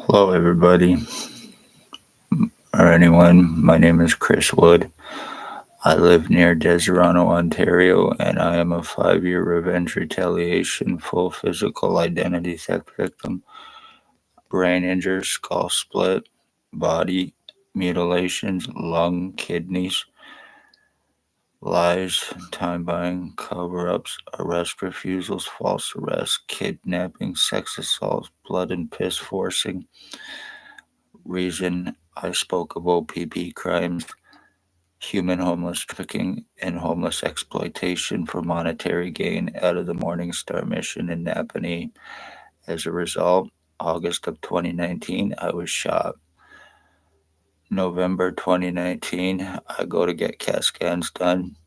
Hello, everybody, or anyone. My name is Chris Wood. I live near Deserano, Ontario, and I am a 5-year revenge retaliation full physical identity theft victim. Brain injury, skull split, body mutilations, lung, kidneys, lies, time buying, cover ups, arrest refusals, false arrests, kidnapping, sex assault, blood and piss forcing. Reason I spoke of O.p.p crimes, human homeless trafficking, and homeless exploitation for monetary gain out of the Morning Star mission in Napanee. As a result, August of 2019, I was shot. November 2019, I go to get CAT scans done.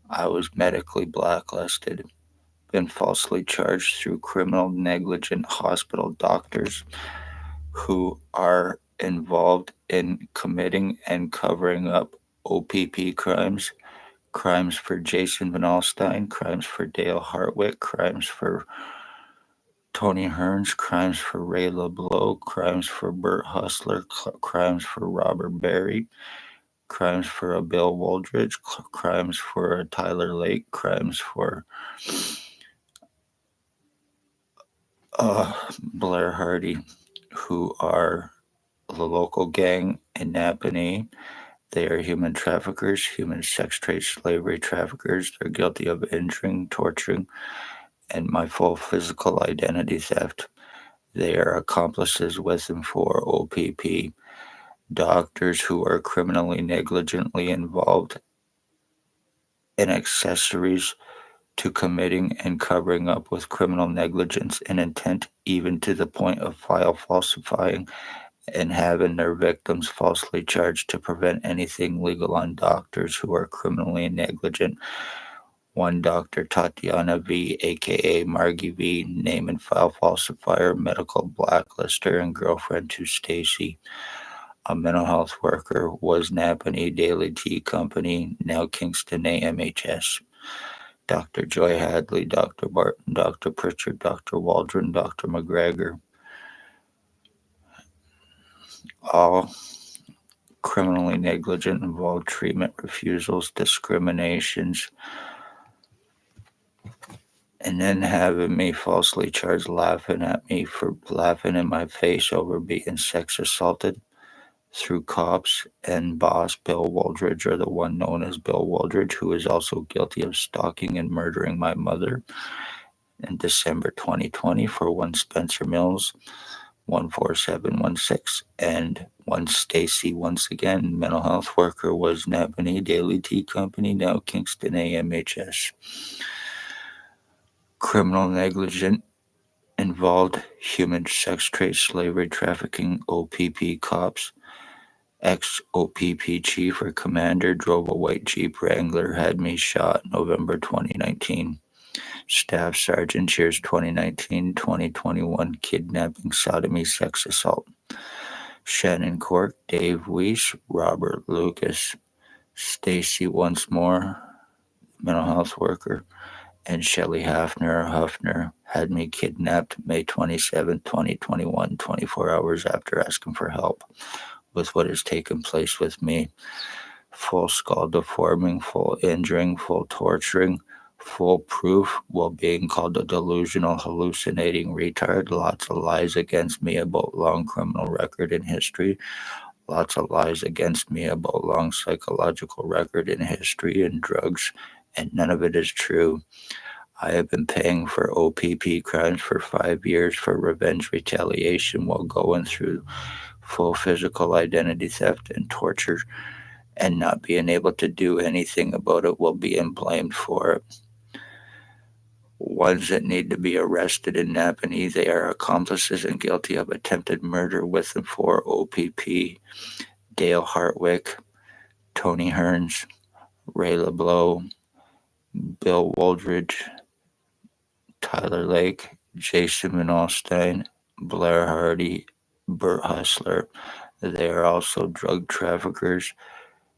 I was medically blacklisted, been falsely charged through criminal negligent hospital doctors who are involved in committing and covering up O.p.p crimes, crimes for Jason Van Alstyne, crimes for Dale Hartwick, crimes for Tony Hearns, crimes for Ray LeBlanc, crimes for Bert Hustler, crimes for Robert Berry, crimes for a Bill Wooldridge, crimes for a Tyler Lake, crimes for uh, Blair Hardy, who are the local gang in Napanee. They are human traffickers, human sex trade slavery traffickers. They're guilty of injuring, torturing, and my full physical identity theft. They are accomplices with and for O.p.p. Doctors who are criminally negligently involved in accessories to committing and covering up with criminal negligence and intent, even to the point of file falsifying and having their victims falsely charged to prevent anything legal on doctors who are criminally negligent. One Dr. Tatiana V., aka Margie V., name and file falsifier, medical blacklister, and girlfriend to Stacy, a mental health worker, was Napanee Daily Tea Company, now Kingston AMHS. Dr. Joy Hadley, Dr. Barton, Dr. Pritchard, Dr. Waldron, Dr. McGregor, all criminally negligent, involved treatment refusals, discriminations, and then having me falsely charged, laughing at me for laughing in my face over being sex assaulted through cops, and boss Bill Wooldridge, or the one known as Bill Wooldridge, who is also guilty of stalking and murdering my mother in December 2020 for one Spencer Mills 14716, and one Stacy, once again mental health worker, was Napanee Daily Tea Company, now Kingston AMHS. Criminal negligent involved human sex trade, slavery trafficking. O.p.p cops, ex-O.p.p chief or commander, drove a white Jeep Wrangler, had me shot November 2019. Staff Sergeant, Cheers 2019-2021, kidnapping, sodomy, sex assault. Shannon Cork, Dave Weiss, Robert Lucas, Stacy once more, mental health worker, and Shelley Huffner had me kidnapped May 27, 2021, 24 hours after asking for help with what has taken place with me. Full skull deforming, full injuring, full torturing, full proof while being called a delusional, hallucinating retard. Lots of lies against me about long criminal record and history. Lots of lies against me about long psychological record and history and drugs, and none of it is true. I have been paying for O.p.p crimes for 5 years for revenge retaliation while going through full physical identity theft and torture and not being able to do anything about it while being blamed for it. Ones that need to be arrested in Napanee, they are accomplices and guilty of attempted murder with and for O.p.p. Dale Hartwick, Tony Hearns, Ray LeBlanc, Bill Wooldridge, Tyler Lake, Jason Van Alstyne, Blair Hardy, Bert Hustler. They are also drug traffickers,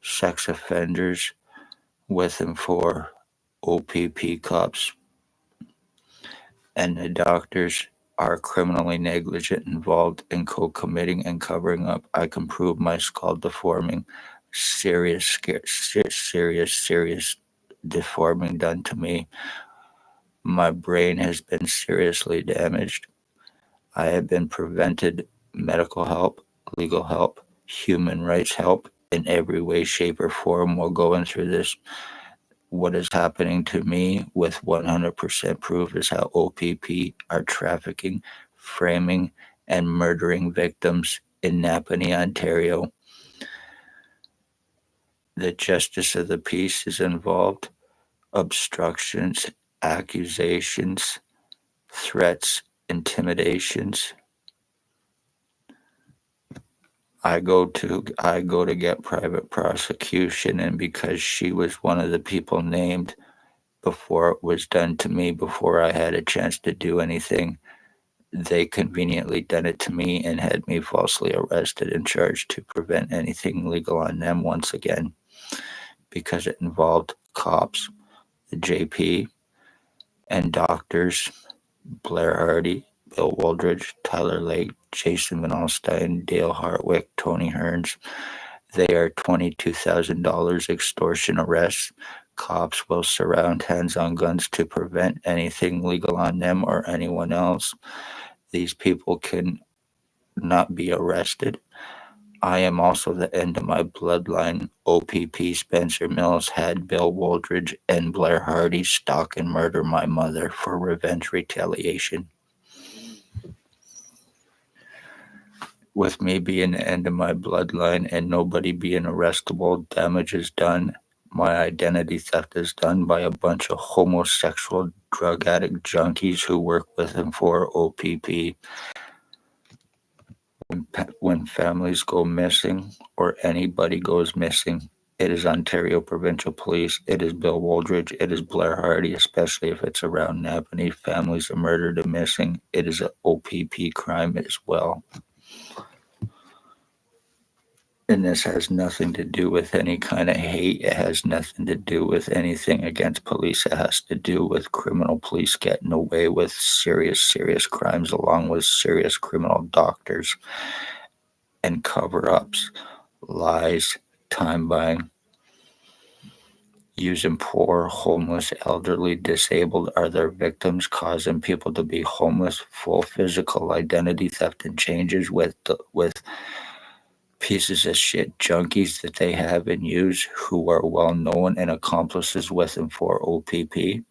sex offenders with and for O.p.p cops, and the doctors are criminally negligent, involved in co-committing and covering up. I can prove my skull deforming, serious deforming done to me. My brain has been seriously damaged. I have been prevented medical help, legal help, human rights help in every way, shape, or form while going through this. What is happening to me with 100% proof is how O.p.p are trafficking, framing, and murdering victims in Napanee, Ontario. The justice of the peace is involved, obstructions, accusations, threats, intimidations. I go to get private prosecution, and because she was one of the people named before it was done to me, before I had a chance to do anything, they conveniently done it to me and had me falsely arrested and charged to prevent anything legal on them once again, because it involved cops, the JP, and doctors, Blair Hardy, Bill Wooldridge, Tyler Lake, Jason Van Alstyne, Dale Hartwick, Tony Hearns. They are $22,000 extortion arrests. Cops will surround hands on guns to prevent anything legal on them or anyone else. These people can not be arrested. I am also the end of my bloodline. O.p.p. Spencer Mills had Bill Wooldridge and Blair Hardy stalk and murder my mother for revenge retaliation. With me being the end of my bloodline and nobody being arrestable, damage is done. My identity theft is done by a bunch of homosexual drug addict junkies who work with and for O.p.p. When families go missing or anybody goes missing, it is Ontario Provincial Police, it is Bill Wooldridge, it is Blair Hardy, especially if it's around Napanee. Families are murdered and missing. It is an O.p.p. crime as well. And this has nothing to do with any kind of hate. It has nothing to do with anything against police. It has to do with criminal police getting away with serious crimes along with serious criminal doctors and cover-ups, lies, time buying, using poor, homeless, elderly, disabled are their victims, causing people to be homeless, full physical identity theft and changes with pieces of shit junkies that they have and use who are well known and accomplices with and for O.p.p.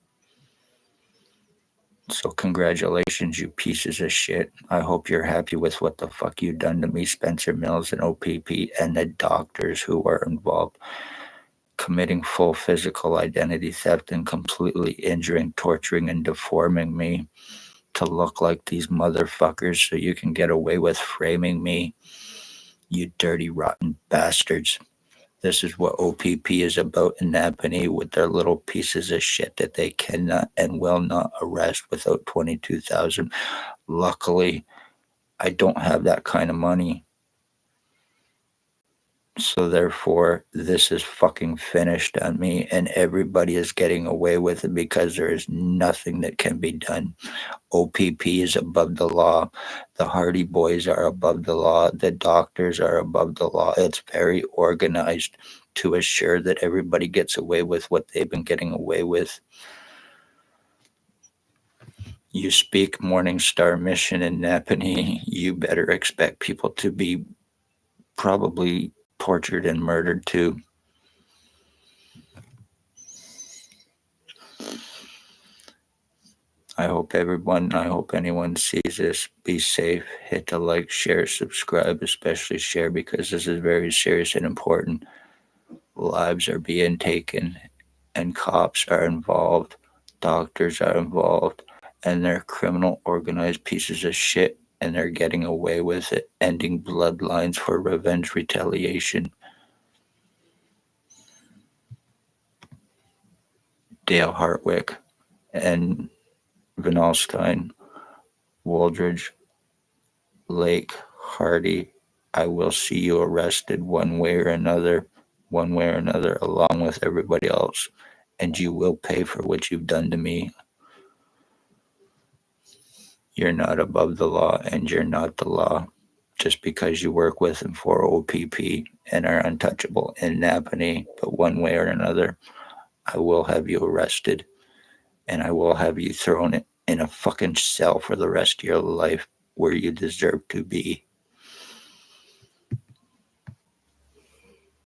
So congratulations, you pieces of shit. I hope you're happy with what the fuck you done to me, Spencer Mills and O.p.p. and the doctors who are involved, committing full physical identity theft and completely injuring, torturing, and deforming me to look like these motherfuckers so you can get away with framing me. You dirty, rotten bastards. This is what O.p.p. is about in Napanee with their little pieces of shit that they cannot and will not arrest without $22,000. Luckily, I don't have that kind of money. So therefore, this is fucking finished on me, and everybody is getting away with it because there is nothing that can be done. O.p.p. is above the law. The Hardy Boys are above the law. The doctors are above the law. It's very organized to assure that everybody gets away with what they've been getting away with. You speak Morning Star Mission in Napanee, you better expect people to be probably tortured and murdered too. I hope anyone sees this. Be safe. Hit the like, share, subscribe, especially share because this is very serious and important. Lives are being taken and cops are involved, doctors are involved, and they're criminal organized pieces of shit and they're getting away with it, ending bloodlines for revenge retaliation. Dale Hartwick and Van Alstyne, Wooldridge, Lake, Hardy, I will see you arrested one way or another, along with everybody else, and you will pay for what you've done to me. You're not above the law, and you're not the law. Just because you work with and for O.p.p. and are untouchable in Napanee, but one way or another, I will have you arrested, and I will have you thrown in a fucking cell for the rest of your life where you deserve to be.